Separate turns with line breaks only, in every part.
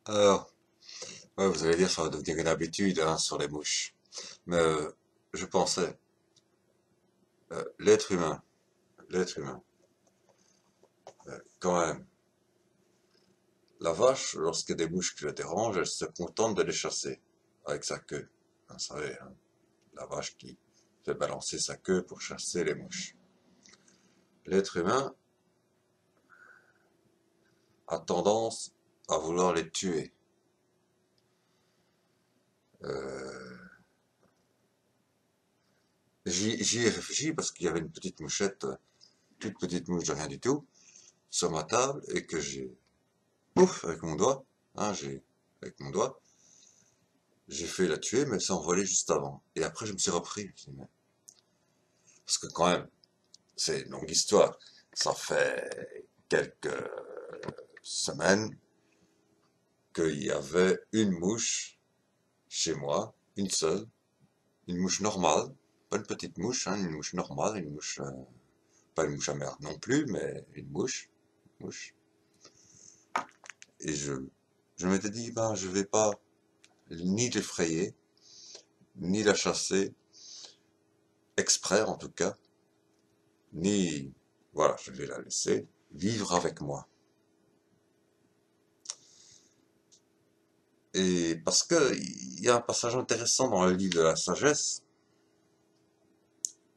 Alors, ouais, vous allez dire ça va devenir une habitude hein, sur les mouches. Mais je pensais, l'être humain, l'être humain, quand même, la vache, lorsqu'il y a des mouches qui la dérangent, elle se contente de les chasser avec sa queue. Vous savez, hein, la vache qui fait balancer sa queue pour chasser les mouches. L'être humain a tendance à vouloir les tuer. Euh, j'y ai réfléchi parce qu'il y avait une petite mouchette, toute petite mouche de rien du tout, sur ma table et que j'ai, pouf, avec mon doigt, hein, avec mon doigt, j'ai fait la tuer, mais elle s'est envolée juste avant. Et après, je me suis repris. Je me suis dit, parce que quand même, c'est une longue histoire. Ça fait quelques semaines qu'il y avait une mouche chez moi, une seule, une mouche normale, pas une petite mouche, hein, une mouche normale, une mouche, pas une mouche à merde non plus, mais une mouche. Et je m'étais dit, ben, je vais pas ni l'effrayer, ni la chasser, exprès en tout cas, ni, voilà, je vais la laisser vivre avec moi. Et parce que il y a un passage intéressant dans le livre de la sagesse,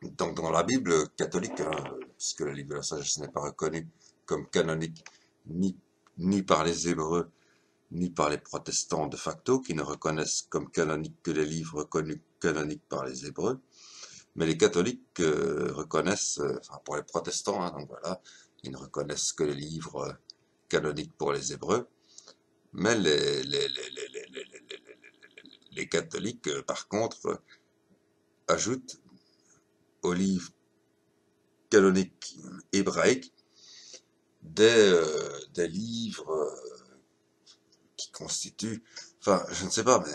donc dans la Bible catholique, hein, puisque le livre de la sagesse n'est pas reconnu comme canonique ni, ni par les Hébreux, ni par les protestants de facto, qui ne reconnaissent comme canonique que les livres reconnus canoniques par les Hébreux, mais les catholiques reconnaissent, enfin pour les protestants, hein, donc voilà, ils ne reconnaissent que les livres canoniques pour les Hébreux, mais les catholiques, par contre, ajoutent aux livres canoniques hébraïques des livres qui constituent, enfin, je ne sais pas, mais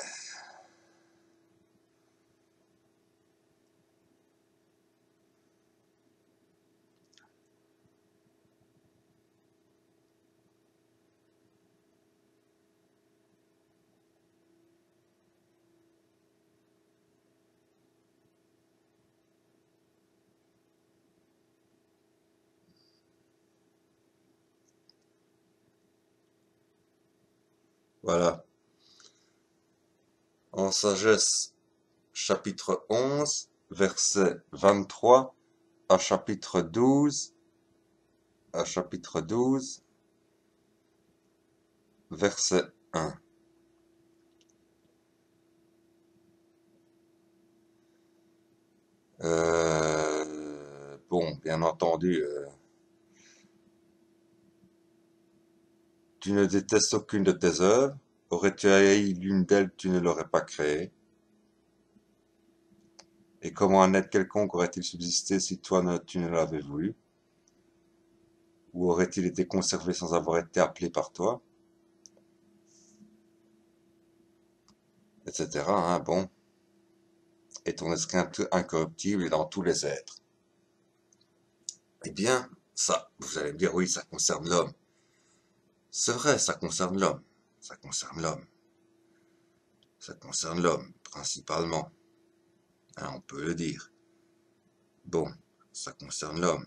voilà. En sagesse, chapitre 11, verset 23 à chapitre 12, verset 1. Bon, bien entendu, tu ne détestes aucune de tes œuvres. Aurais-tu haï l'une d'elles, tu ne l'aurais pas créée. Et comment un être quelconque aurait-il subsisté si toi tu ne l'avais voulu? Ou aurait-il été conservé sans avoir été appelé par toi? Etc. Hein, bon. Et ton esprit incorruptible est dans tous les êtres. Eh bien, ça, vous allez me dire, oui, ça concerne l'homme. C'est vrai, ça concerne l'homme. Ça concerne l'homme. Ça concerne l'homme, principalement. Hein, on peut le dire. Bon, ça concerne l'homme.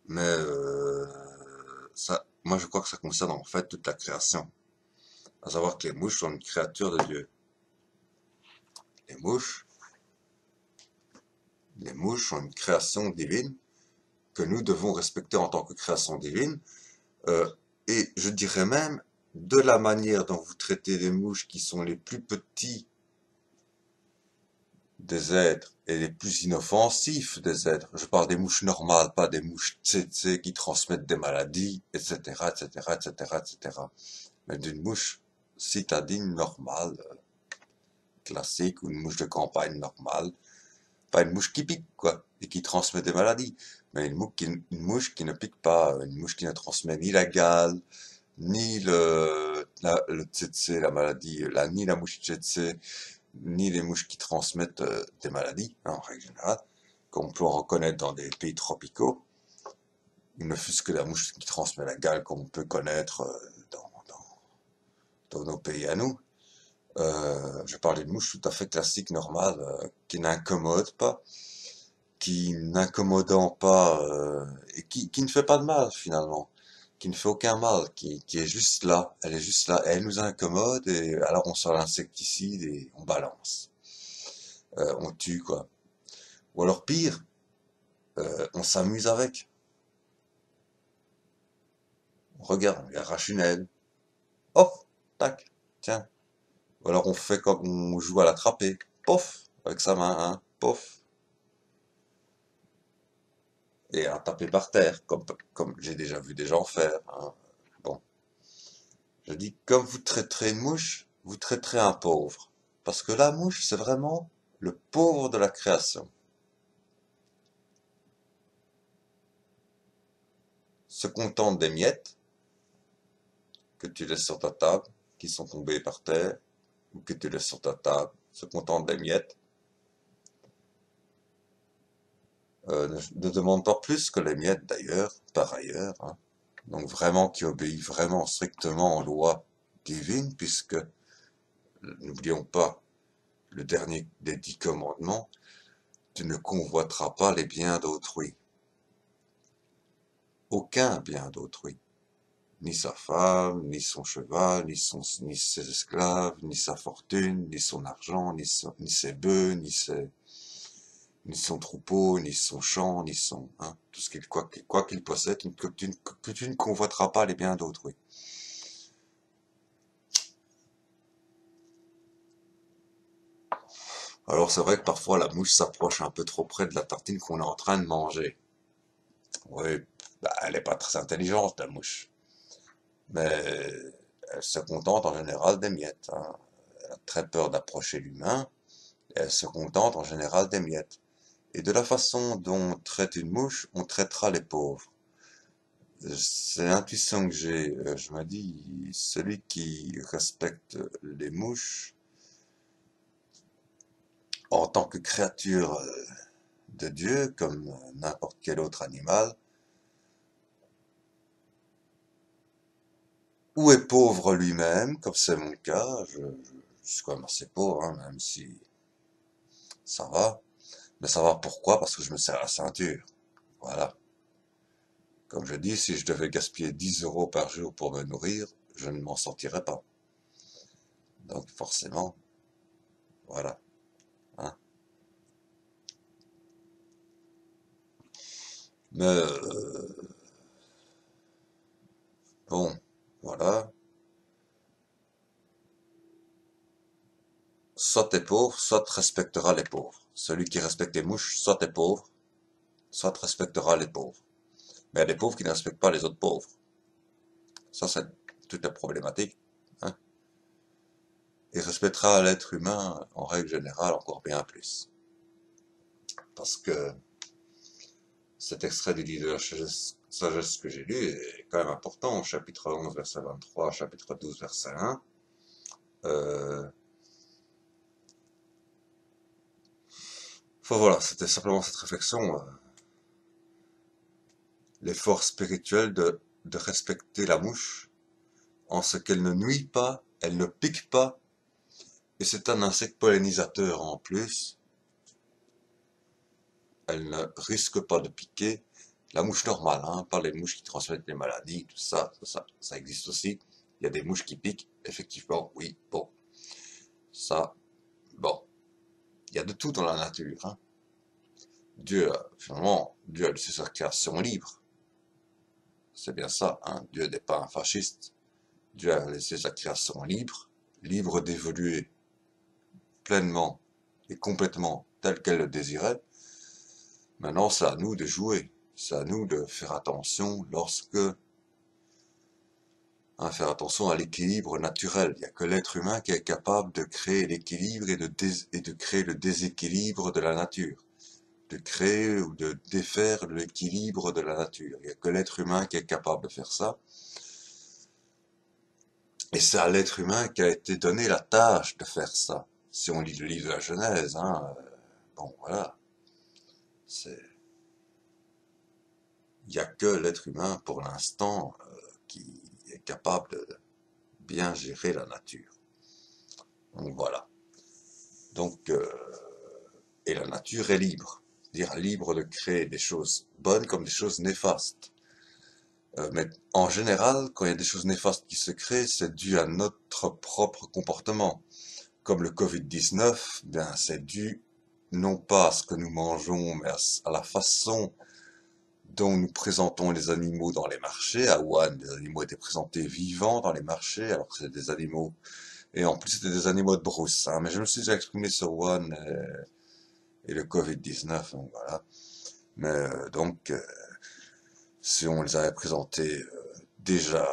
Mais ça, moi, je crois que ça concerne en fait toute la création. À savoir que les mouches sont une créature de Dieu. Les mouches, les mouches sont une création divine que nous devons respecter en tant que création divine. Euh, et je dirais même, de la manière dont vous traitez les mouches qui sont les plus petits des êtres et les plus inoffensifs des êtres. Je parle des mouches normales, pas des mouches tsetse qui transmettent des maladies, etc., etc., etc., etc. Mais d'une mouche citadine normale, classique, ou une mouche de campagne normale. Pas une mouche qui pique, quoi, et qui transmet des maladies. Mais une mouche qui ne pique pas, une mouche qui ne transmet ni la gale, ni le tsetse, la maladie, ni la mouche tsetse, ni les mouches qui transmettent des maladies, hein, en règle générale, qu'on peut en reconnaître dans des pays tropicaux, ou ne fût-ce que la mouche qui transmet la gale qu'on peut connaître dans nos pays à nous. Je parlais d'une mouche tout à fait classique, normale, qui n'incommode pas, qui n'incommodant pas, et qui ne fait pas de mal finalement, qui ne fait aucun mal, qui est juste là, elle est juste là, elle nous incommode, et alors on sort l'insecticide et on balance. On tue quoi. Ou alors pire, on s'amuse avec. On regarde, on lui arrache une aile, hop, tac, tiens. Ou alors on fait comme on joue à l'attraper, pof, avec sa main, hein, pof, et à taper par terre, comme j'ai déjà vu des gens faire, hein. Bon, je dis, comme vous traiterez une mouche, vous traiterez un pauvre. Parce que la mouche, c'est vraiment le pauvre de la création. Se contente des miettes que tu laisses sur ta table, qui sont tombées par terre, ou que tu laisses sur ta table, se contente des miettes, ne demande pas plus que les miettes d'ailleurs, par ailleurs, hein. Donc vraiment qui obéit vraiment strictement aux lois divines, puisque, n'oublions pas, le dernier des 10 commandements, tu ne convoiteras pas les biens d'autrui. Aucun bien d'autrui. Ni sa femme, ni son cheval, ni ses esclaves, ni sa fortune, ni son argent, ni ses bœufs, ni son troupeau, ni son champ, ni son, hein, tout ce qu'il, quoi qu'il possède, que tu ne convoiteras pas les biens d'autrui. Alors c'est vrai que parfois la mouche s'approche un peu trop près de la tartine qu'on est en train de manger. Oui, bah, elle n'est pas très intelligente la mouche, mais elle se contente en général des miettes, hein. Elle a très peur d'approcher l'humain, et elle se contente en général des miettes. Et de la façon dont on traite une mouche, on traitera les pauvres. C'est l'intuition que j'ai. Je me dis, celui qui respecte les mouches en tant que créature de Dieu, comme n'importe quel autre animal, ou est pauvre lui-même, comme c'est mon cas, je suis quand même assez pauvre, hein, même si ça va. Mais ça va pourquoi? Parce que je me serre la ceinture. Voilà. Comme je dis, si je devais gaspiller 10 euros par jour pour me nourrir, je ne m'en sortirais pas. Donc forcément, voilà. Hein. Mais bon, voilà. Soit t'es pauvre, soit te respectera les pauvres. Celui qui respecte les mouches, soit t'es pauvre, soit te respectera les pauvres. Mais il y a des pauvres qui ne respectent pas les autres pauvres. Ça, c'est toute la problématique. Hein. Il respectera l'être humain, en règle générale, encore bien plus. Parce que cet extrait du livre de la sagesse que j'ai lu est quand même important, chapitre 11, verset 23, chapitre 12, verset 1. Enfin voilà, c'était simplement cette réflexion, l'effort spirituel de respecter la mouche, en ce qu'elle ne nuit pas, elle ne pique pas, et c'est un insecte pollinisateur en plus, elle ne risque pas de piquer. La mouche normale, hein, pas les mouches qui transmettent les maladies, tout ça, ça existe aussi. Il y a des mouches qui piquent, effectivement, oui, bon, ça, bon, il y a de tout dans la nature, hein. Dieu, finalement, Dieu a laissé sa création libre. C'est bien ça, hein. Dieu n'est pas un fasciste. Dieu a laissé sa création libre, libre d'évoluer pleinement et complètement tel qu'elle le désirait. Maintenant, c'est à nous de jouer. C'est à nous de faire attention faire attention à l'équilibre naturel. Il n'y a que l'être humain qui est capable de créer l'équilibre et de créer le déséquilibre de la nature. De créer ou de défaire l'équilibre de la nature. Il n'y a que l'être humain qui est capable de faire ça. Et c'est à l'être humain qui a été donné la tâche de faire ça. Si on lit le livre de la Genèse, hein, bon voilà, il n'y a que l'être humain pour l'instant qui est capable bien gérer la nature. Donc voilà. Donc, et la nature est libre. C'est-à-dire libre de créer des choses bonnes comme des choses néfastes. Mais en général, quand il y a des choses néfastes qui se créent, c'est dû à notre propre comportement. Comme le Covid-19, bien, c'est dû non pas à ce que nous mangeons, mais à la façon dont nous présentons les animaux dans les marchés. À Wuhan, les animaux étaient présentés vivants dans les marchés, alors que c'est des animaux, et en plus c'était des animaux de brousse. Hein. Mais je me suis déjà exprimé sur Wuhan et le Covid-19, donc voilà. Mais si on les avait présentés déjà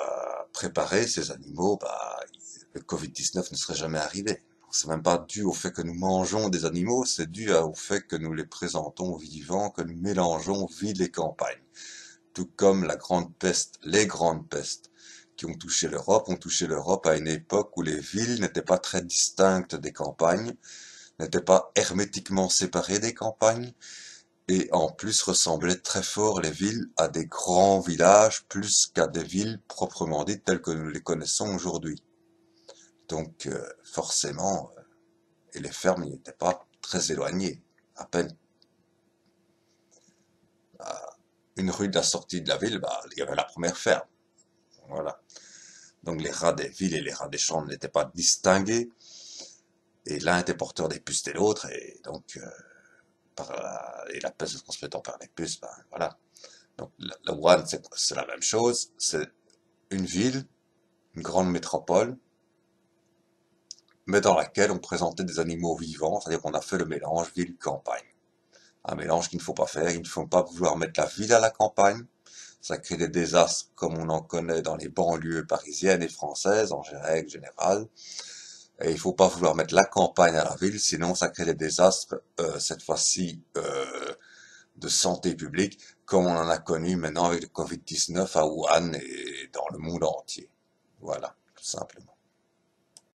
préparés, ces animaux, bah, le Covid-19 ne serait jamais arrivé. C'est même pas dû au fait que nous mangeons des animaux, c'est dû au fait que nous les présentons vivants, que nous mélangeons ville et campagne. Tout comme la grande peste, les grandes pestes qui ont touché l'Europe à une époque où les villes n'étaient pas très distinctes des campagnes, n'étaient pas hermétiquement séparées des campagnes, et en plus ressemblaient très fort les villes à des grands villages plus qu'à des villes proprement dites telles que nous les connaissons aujourd'hui. Donc forcément, et les fermes n'étaient pas très éloignées, à peine à une rue de la sortie de la ville, bah, il y avait la première ferme. Voilà. Donc les rats des villes et les rats des champs n'étaient pas distingués, et l'un était porteur des puces de l'autre, et donc et la peste se transmettant par les puces, ben voilà. Donc la Wuhan, c'est la même chose, c'est une ville, une grande métropole, mais dans laquelle on présentait des animaux vivants, c'est-à-dire qu'on a fait le mélange ville-campagne. Un mélange qu'il ne faut pas faire, il ne faut pas vouloir mettre la ville à la campagne, ça crée des désastres comme on en connaît dans les banlieues parisiennes et françaises en règle générale, et il ne faut pas vouloir mettre la campagne à la ville, sinon ça crée des désastres, cette fois-ci de santé publique, comme on en a connu maintenant avec le Covid-19 à Wuhan et dans le monde entier. Voilà, tout simplement.